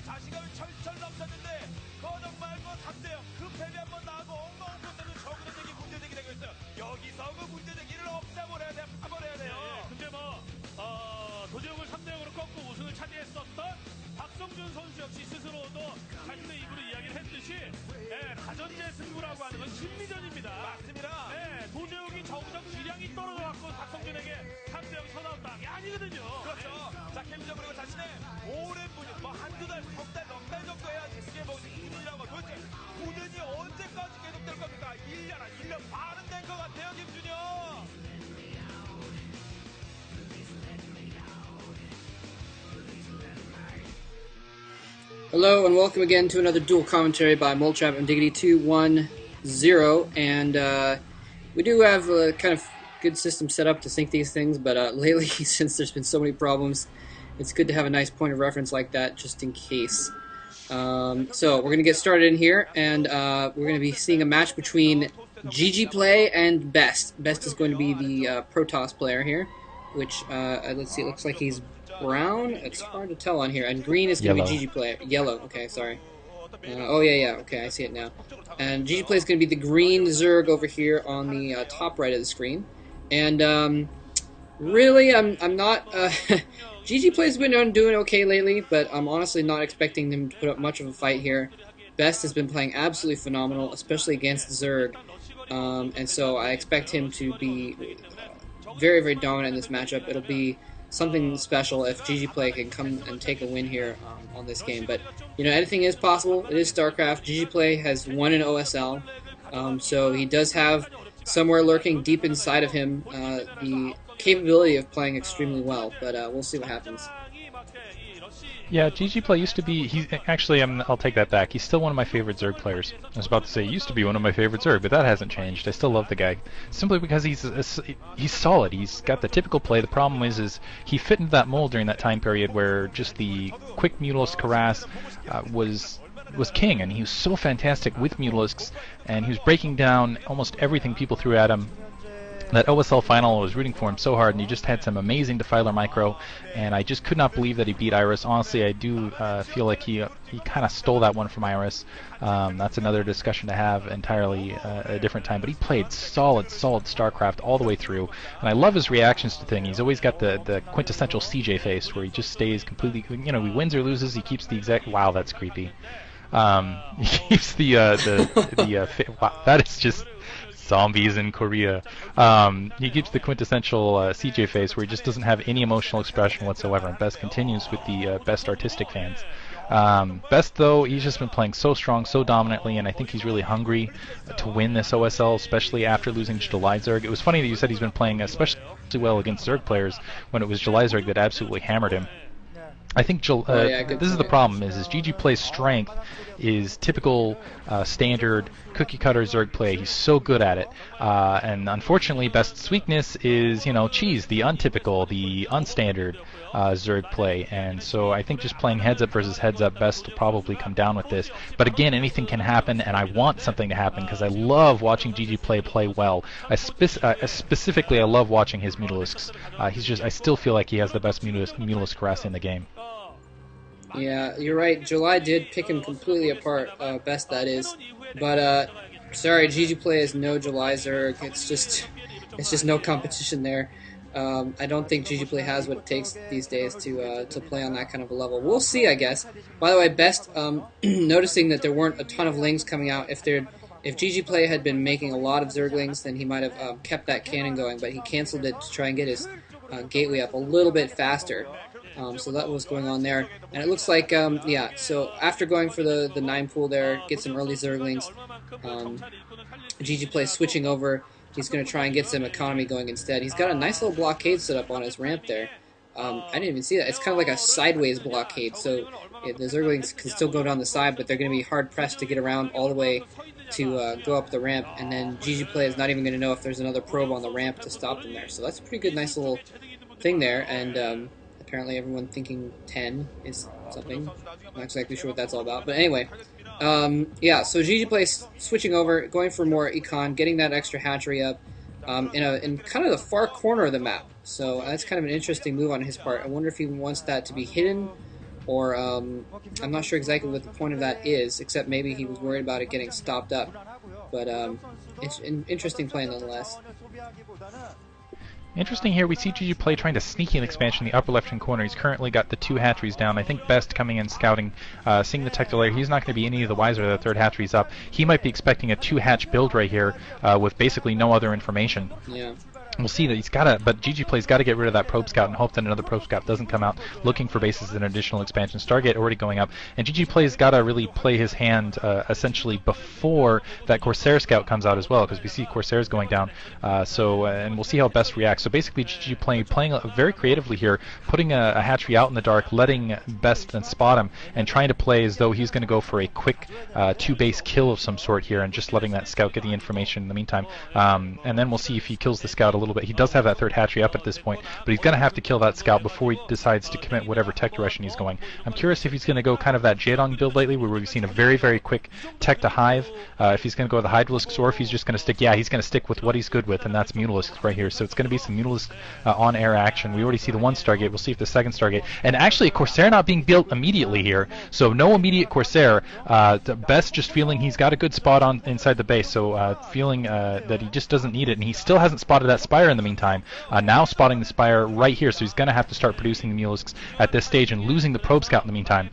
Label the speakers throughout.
Speaker 1: 자신감이 철철 넘쳤는데 거정 말고 3대0 그 패배 한번 나고 엉망 못하는 저그전쟁이 문제제기 되고 있어요. 여기서 그 문제제기를 없애버려야 돼요. 파버려야 돼요.
Speaker 2: 근데 도지혁을 3대0으로 꺾고 우승을 차지했었던 박성준 선수 역시 스스로도 자신의 입으로 이야기를 했듯이 다전제 승부라고 하는 건 심리전입니다.
Speaker 1: 맞습니다.
Speaker 2: 도지혁이 저우정 기량이 떨어져갖고 박성준에게 3대0 쳐나왔다. 게 아니거든요.
Speaker 1: 그렇죠. 자, 캠정 그리고 자신의 오랜 분이 한두 달, 석 달, 넉 달 정도 해야지 그게 뭐 이기느냐고 도대체 고전이 언제까지 계속될 겁니까? 1년 반은 된 것 같아요, 김준영.
Speaker 3: Hello and welcome again to another dual commentary by Moltrap and Diggity 210, and we do have a kind of good system set up to sync these things, but lately, since there's been so many problems, it's good to have a nice point of reference like that just in case. So we're going to get started in here, and we're going to be seeing a match between GGPlay and BeSt. BeSt is going to be the Protoss player here, which, let's see, it looks like he's brown. It's hard to tell on here. And green is going to be GGPlay. Yellow. Okay, sorry. Oh, yeah. Okay, I see it now. And GGPlay is going to be the green Zerg over here on the top right of the screen. And really, I'm not... GGPlay's been doing okay lately, but I'm honestly not expecting them to put up much of a fight here. BeSt has been playing absolutely phenomenal, especially against Zerg. And so I expect him to be very, very dominant in this matchup. It'll be something special if GGPlay can come and take a win here on this game. But, you know, anything is possible. It is StarCraft. GGPlay has won an OSL, so he does have somewhere lurking deep inside of him the capability of playing extremely well. But we'll see what happens.
Speaker 4: Yeah, GGPlay used to be, I'll take that back. He's still one of my favorite Zerg players. I was about to say, he used to be one of my favorite Zerg, but that hasn't changed. I still love the guy. Simply because he's solid. He's got the typical play. The problem is he fit into that mold during that time period where just the quick Mutalisk harass was king, and he was so fantastic with Mutalisks, and he was breaking down almost everything people threw at him. That OSL final, I was rooting for him so hard, and he just had some amazing Defiler micro, and I just could not believe that he beat Iris. Honestly, I do feel like he kind of stole that one from Iris. That's another discussion to have entirely a different time, but he played solid StarCraft all the way through, and I love his reactions to things. He's always got the quintessential CJ face, where he just stays completely, you know, he wins or loses, he keeps the exact, wow, that's creepy. He keeps wow, that is just... zombies in Korea. He keeps the quintessential CJ face where he just doesn't have any emotional expression whatsoever, and BeSt continues with the best artistic fans. BeSt, though, he's just been playing so strong, so dominantly, and I think he's really hungry to win this OSL, especially after losing to July Zerg. It was funny that you said he's been playing especially well against Zerg players when it was July Zerg that absolutely hammered him. I think this is the problem, is GGPlay's strength is typical standard cookie cutter Zerg play. He's so good at it. And unfortunately, BeSt's weakness is, you know, cheese, the untypical, the unstandard Zerg play. And so I think just playing heads up versus heads up, BeSt will probably come down with this. But again, anything can happen, and I want something to happen because I love watching GGPlay play well. Specifically, I love watching his Mutalisks. I still feel like he has the best Mutalisk harass in the game.
Speaker 3: Yeah, you're right. July did pick him completely apart, BeSt that is. But sorry, GGPlay is no July Zerg. It's just no competition there. I don't think GGPlay has what it takes these days to play on that kind of a level. We'll see, I guess. By the way, BeSt, noticing that there weren't a ton of lings coming out. If GGPlay had been making a lot of Zerglings, then he might have kept that cannon going. But he canceled it to try and get his gateway up a little bit faster. So that was going on there. And it looks like, yeah, so after going for the 9 pool there, get some early Zerglings, GGPlay switching over. He's going to try and get some economy going instead. He's got a nice little blockade set up on his ramp there. I didn't even see that. It's kind of like a sideways blockade, so the Zerglings can still go down the side, but they're going to be hard-pressed to get around all the way to go up the ramp, and then GGPlay is not even going to know if there's another probe on the ramp to stop them there. So that's a pretty good, nice little thing there, and apparently everyone thinking 10 is something. I'm not exactly sure what that's all about. But anyway, yeah, so GGPlay switching over, going for more econ, getting that extra hatchery up in kind of the far corner of the map. So that's kind of an interesting move on his part. I wonder if he wants that to be hidden or I'm not sure exactly what the point of that is, except maybe he was worried about it getting stopped up. But it's an interesting play nonetheless.
Speaker 4: Interesting here, we see GGPlay trying to sneak in expansion in the upper left-hand corner. He's currently got the 2 hatcheries down. I think BeSt coming in, scouting, seeing the tech delay. He's not going to be any of the wiser that the 3rd hatchery's up. He might be expecting a 2-hatch build right here with basically no other information.
Speaker 3: Yeah.
Speaker 4: We'll see that he's got to, but GGPlay's got to get rid of that probe scout and hope that another probe scout doesn't come out looking for bases in additional expansion. Stargate already going up, and GGPlay's got to really play his hand essentially before that Corsair scout comes out as well, because we see Corsairs going down. And we'll see how BeSt reacts. So basically, GGPlay playing very creatively here, putting a hatchery out in the dark, letting BeSt then spot him, and trying to play as though he's going to go for a quick 2-base kill of some sort here, and just letting that scout get the information in the meantime. And then we'll see if he kills the scout a little bit. He does have that 3rd hatchery up at this point, but he's going to have to kill that scout before he decides to commit whatever tech direction he's going. I'm curious if he's going to go kind of that Jaedong build lately, where we've seen a very, very quick tech to hive, if he's going to go with the Hydralisks, or if he's just going to stick, he's going to stick with what he's good with, and that's Mutalisks right here. So it's going to be some Mutalisk on-air action. We already see the 1 Stargate. We'll see if the 2nd Stargate, and actually a Corsair not being built immediately here, so no immediate Corsair. BeSt just feeling he's got a good spot on inside the base, so feeling that he just doesn't need it, and he still hasn't spotted that Spire in the meantime. Now spotting the Spire right here, so he's going to have to start producing the Mutalisks at this stage and losing the Probe Scout in the meantime.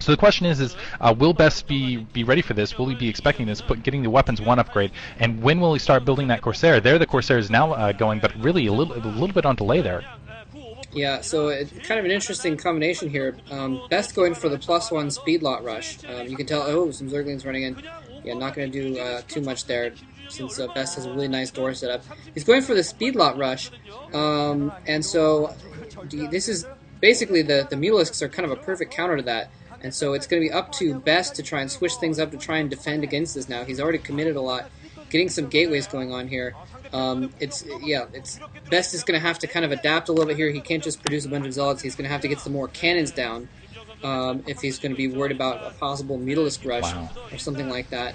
Speaker 4: So the question is will BeSt be ready for this? Will he be expecting this, getting the weapons 1 upgrade? And when will he start building that Corsair? There the Corsair is now going, but really a little bit on delay there.
Speaker 3: Yeah, so it's kind of an interesting combination here. BeSt going for the +1 speed lot rush. You can tell, some Zerglings running in. Yeah, not going to do too much there, since BeSt has a really nice door setup. He's going for the speed lot rush, and so this is basically the Mutalisks are kind of a perfect counter to that. And so it's going to be up to BeSt to try and switch things up to try and defend against this now. He's already committed a lot, getting some gateways going on here. BeSt is going to have to kind of adapt a little bit here. He can't just produce a bunch of Zealots. He's going to have to get some more cannons down if he's going to be worried about a possible Mutalisk rush or something like that.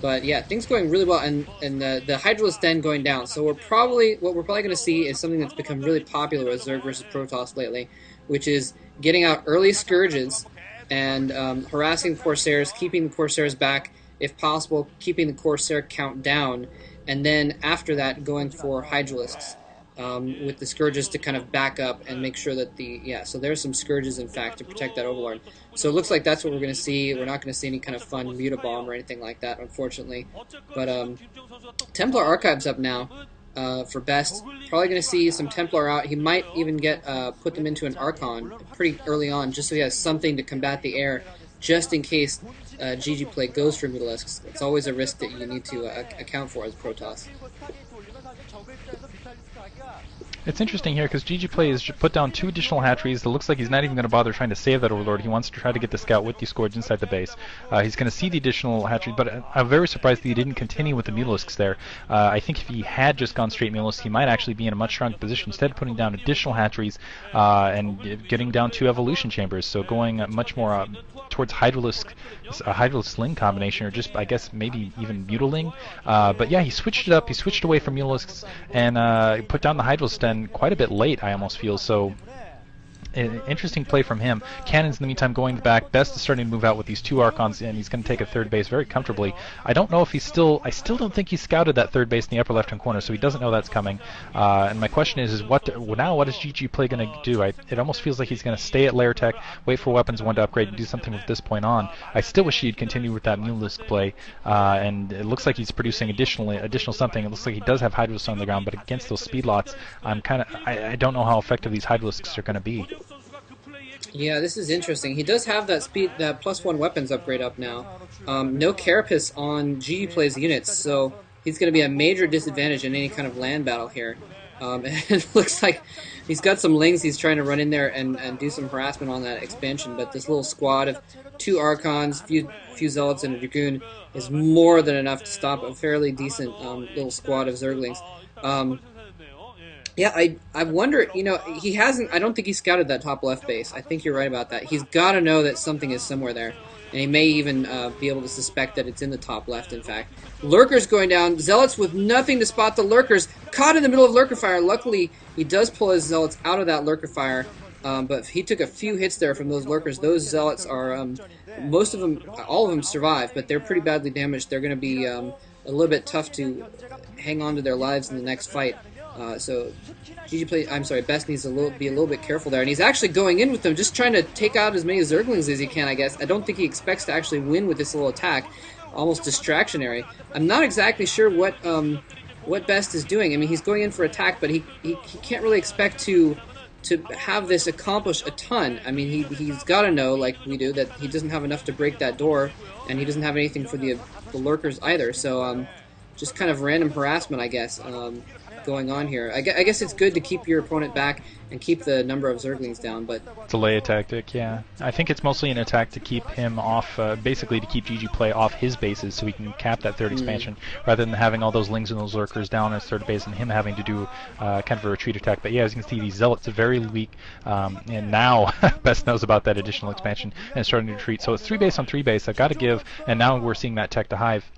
Speaker 3: But yeah, things going really well, and the Hydralisk Den going down. So what we're probably going to see is something that's become really popular with Zerg versus Protoss lately, which is getting out early Scourges and harassing Corsairs, keeping the Corsairs back if possible, keeping the Corsair count down, and then after that going for Hydralisks with the Scourges to kind of back up and make sure that so there's some Scourges in fact to protect that Overlord. So it looks like that's what we're going to see. We're not going to see any kind of fun Mutabomb or anything like that, unfortunately. But Templar Archives up now for BeSt. Probably going to see some Templar out. He might even put them into an Archon pretty early on, just so he has something to combat the air, just in case GGPlay goes for Mutalisks. It's always a risk that you need to account for as Protoss.
Speaker 4: It's interesting here because GGPlay has put down 2 additional hatcheries. It looks like he's not even going to bother trying to save that Overlord. He wants to try to get the scout with the Scourge inside the base. He's going to see the additional hatcheries, but I'm very surprised that he didn't continue with the Mutalisks there. I think if he had just gone straight Mutalisk, he might actually be in a much stronger position. Instead of putting down additional hatcheries and getting down 2 evolution chambers, so going much more towards Hydralisk Ling combination, or just I guess maybe even Mutaling. But yeah, he switched it up. He switched away from Mutalisks and put down the Hydralisk Den quite a bit late, I almost feel. So interesting play from him. Cannons in the meantime going back. BeSt is starting to move out with these 2 Archons, and he's going to take a 3rd base very comfortably. I don't know if I still don't think he scouted that 3rd base in the upper left-hand corner, so he doesn't know that's coming. And my question is what is GGPlay going to do? It almost feels like he's going to stay at Lair Tech, wait for weapons 1 to upgrade, and do something from this point on. I still wish he'd continue with that Mutalisk play, and it looks like he's producing additional something. It looks like he does have Hydralisks on the ground, but against those speed lots, I don't know how effective these Hydralisks are going to be.
Speaker 3: Yeah, this is interesting. He does have that +1 weapons upgrade up now. No Carapace on GGPlay's units, so he's going to be a major disadvantage in any kind of land battle here. It looks like he's got some Lings he's trying to run in there and do some harassment on that expansion, but this little squad of 2 Archons, few Zealots, and a Dragoon is more than enough to stop a fairly decent little squad of Zerglings. Yeah, I wonder, he hasn't, I don't think he scouted that top left base. I think you're right about that. He's got to know that something is somewhere there. And he may even be able to suspect that it's in the top left, in fact. Lurkers going down. Zealots with nothing to spot the Lurkers. Caught in the middle of Lurker Fire. Luckily, he does pull his Zealots out of that Lurker Fire. but he took a few hits there from those lurkers. Those zealots are, most of them, all of them survive, but they're pretty badly damaged. They're going to be a little bit tough to hang on to their lives in the next fight. So BeSt needs to be a little bit careful there, and he's actually going in with them, just trying to take out as many Zerglings as he can, I guess. I don't think he expects to actually win with this little attack, almost distractionary. I'm not exactly sure what BeSt is doing. I mean, he's going in for attack, but he can't really expect to have this accomplish a ton. I mean, he's got to know, like we do, that he doesn't have enough to break that door, and he doesn't have anything for the lurkers either. So just kind of random harassment, I guess, going on here. I guess it's good to keep your opponent back and keep the number of Zerglings down, but...
Speaker 4: Delay a tactic, yeah. I think it's mostly an attack to keep him off, basically to keep GGPlay off his bases so he can cap that third expansion, rather than having all those Lings and those Lurkers down on his third base and him having to do kind of a retreat attack. But yeah, as you can see, these Zealots are very weak, and now BeSt knows about that additional expansion and is starting to retreat. So it's 3 base on 3 base, I've got to give, and now we're seeing that tech to Hive.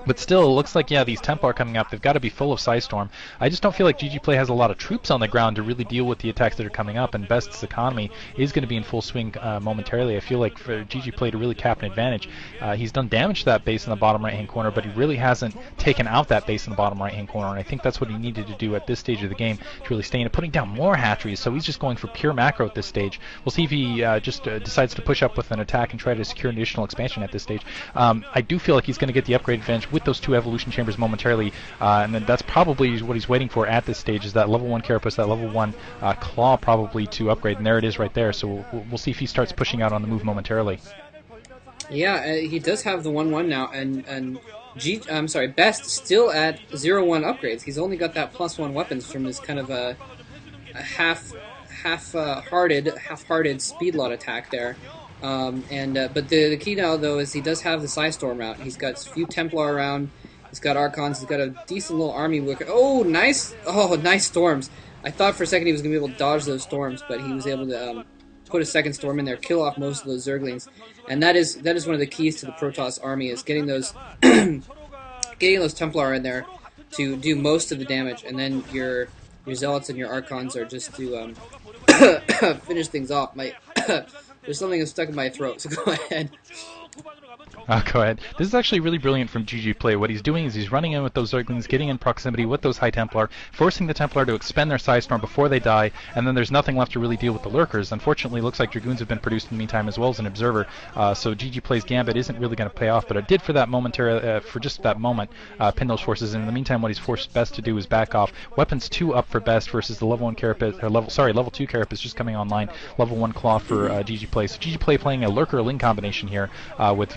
Speaker 4: But still, it looks like, yeah, these Templar coming up, they've got to be full of Psystorm. I just don't feel like GGPlay has a lot of troops on the ground to really deal with the attacks that are coming up, and BeSt's economy is going to be in full swing momentarily. I feel like for GGPlay to really cap an advantage, he's done damage to that base in the bottom right-hand corner, but he really hasn't taken out that base in the bottom right-hand corner, and I think that's what he needed to do at this stage of the game to really stay in it, putting down more hatcheries, so he's just going for pure macro at this stage. We'll see if he just decides to push up with an attack and try to secure an additional expansion at this stage. I do feel like he's going to get the upgrade advantage with those 2 evolution chambers momentarily, and then that's probably what he's waiting for at this stage, is that level 1 Carapace, that level 1 Claw probably to upgrade, and there it is right there, so we'll see if he starts pushing out on the move momentarily.
Speaker 3: Yeah, he does have the 1/1 now, and BeSt still at 0/1 upgrades. He's only got that +1 weapons from this kind of a half-hearted speed lot attack there. But the key now, though, is he does have the Psystorm out. He's got a few Templar around. He's got Archons. He's got a decent little army. Oh, nice! Oh, nice storms. I thought for a second he was going to be able to dodge those storms, but he was able to put a second storm in there, kill off most of those Zerglings. And that is one of the keys to the Protoss army, is getting those getting those Templar in there to do most of the damage, and then your Zealots and your Archons are just to finish things off. There's something that's stuck in my throat, so go ahead.
Speaker 4: Go ahead. This is actually really brilliant from GGPlay. What he's doing is he's running in with those Zerglings, getting in proximity with those High Templar, forcing the Templar to expend their Psystorm before they die, and then there's nothing left to really deal with the Lurkers. Unfortunately, it looks like Dragoons have been produced in the meantime as well as an Observer, so GGPlay's Gambit isn't really going to pay off, but it did for that momentary, for just that moment, pin those forces, and in the meantime what he's forced BeSt to do is back off. Weapons 2 up for BeSt versus the level 1 Carapace, or level 2 Carapace just coming online, level 1 Claw for GGPlay. So GGPlay playing a Lurker-Ling combination here, with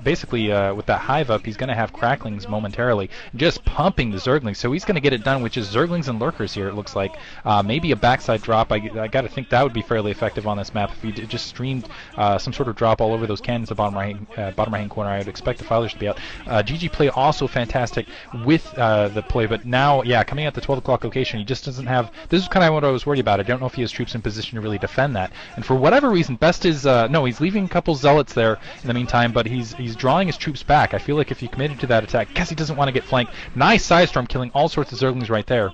Speaker 4: basically with that Hive up, he's going to have Cracklings momentarily, just pumping the Zerglings. So he's going to get it done with just Zerglings and Lurkers here, it looks like. Maybe a backside drop. I got to think that would be fairly effective on this map. If he just streamed some sort of drop all over those cannons at the bottom right-hand corner, I would expect the Filers to be out. GGPlay also fantastic with the play, but now, yeah, coming at the 12 o'clock location, he just doesn't have... This is kind of what I was worried about. I don't know if he has troops in position to really defend that. And for whatever reason, BeSt is... no, he's leaving a couple Zealots there in the meantime, but he's drawing his troops back. I feel like if he committed to that attack, guess he doesn't want to get flanked. Nice Psystorm killing all sorts of Zerglings right there.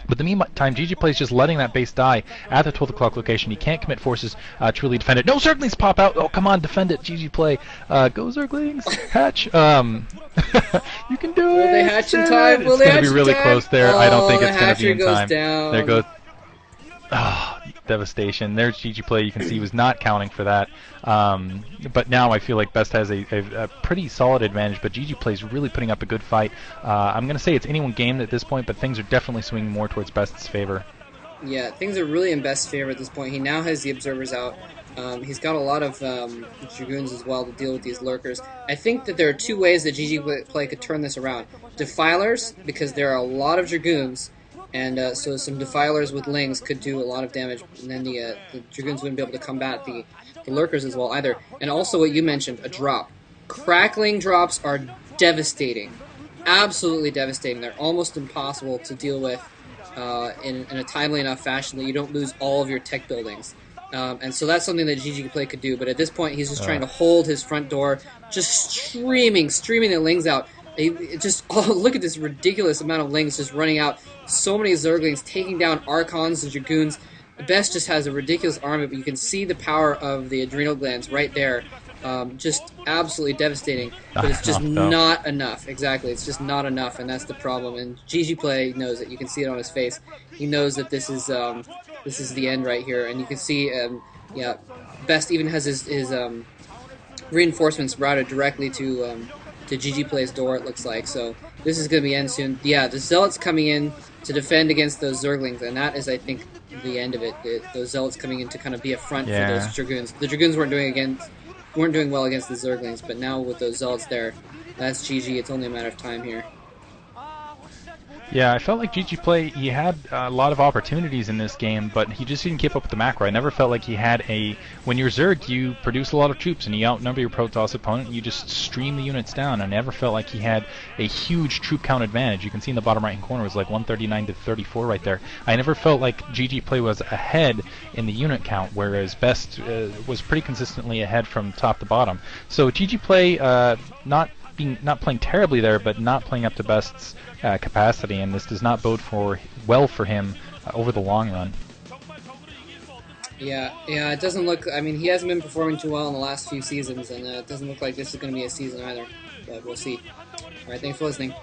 Speaker 4: But in the meantime, GGPlay is just letting that base die at the 12 o'clock location. He can't commit forces to really defend it. No, Zerglings pop out! Oh, come on, defend it, GGPlay. Go Zerglings! Hatch! You can do it!
Speaker 3: Will they hatch in time?
Speaker 4: It's going to be really close there. I don't think it's going to be in time.
Speaker 3: Down.
Speaker 4: There goes... Oh, devastation. There's GGPlay. You can see he was not counting for that. But now I feel like BeSt has a pretty solid advantage, but GGPlay is really putting up a good fight. I'm going to say it's anyone game at this point, but things are definitely swinging more towards BeSt's favor.
Speaker 3: Yeah, things are really in BeSt's favor at this point. He now has the Observers out. He's got a lot of Dragoons as well to deal with these Lurkers. I think that there are 2 ways that GGPlay could turn this around. Defilers, because there are a lot of Dragoons, and so some Defilers with Lings could do a lot of damage, and then the Dragoons wouldn't be able to combat the Lurkers as well either. And also what you mentioned, a drop. Crackling drops are devastating. Absolutely devastating. They're almost impossible to deal with in a timely enough fashion that you don't lose all of your tech buildings. And so that's something that GGPlay could do, but at this point he's just trying to hold his front door, just streaming the Lings out. Look at this ridiculous amount of Lings just running out. So many Zerglings taking down Archons and Dragoons. BeSt just has a ridiculous arm, but you can see the power of the adrenal glands right there. Just absolutely devastating, but it's just not enough. Exactly, it's just not enough, and that's the problem. And GGPlay knows it. You can see it on his face. He knows that this is the end right here, and you can see, yeah, BeSt even has his reinforcements routed directly to GGPlay's door. It looks like so. This is going to be end soon. Yeah, the Zealots coming in to defend against those Zerglings, and that is, I think, the end of it. Those Zealots coming in to kind of be a front for those Dragoons. The Dragoons weren't doing well against the Zerglings, but now with those Zealots there, that's GG. It's only a matter of time here.
Speaker 4: Yeah, I felt like GGPlay, he had a lot of opportunities in this game, but he just didn't keep up with the macro. I never felt like he had when you're Zerg, you produce a lot of troops and you outnumber your Protoss opponent and you just stream the units down. I never felt like he had a huge troop count advantage. You can see in the bottom right hand corner, it was like 139 to 34 right there. I never felt like GGPlay was ahead in the unit count, whereas BeSt was pretty consistently ahead from top to bottom. So GGPlay, not playing terribly there, but not playing up to BeSt's capacity, and this does not bode well for him over the long run.
Speaker 3: Yeah, it doesn't look. I mean, he hasn't been performing too well in the last few seasons, and it doesn't look like this is going to be a season either. But we'll see. All right, thanks for listening.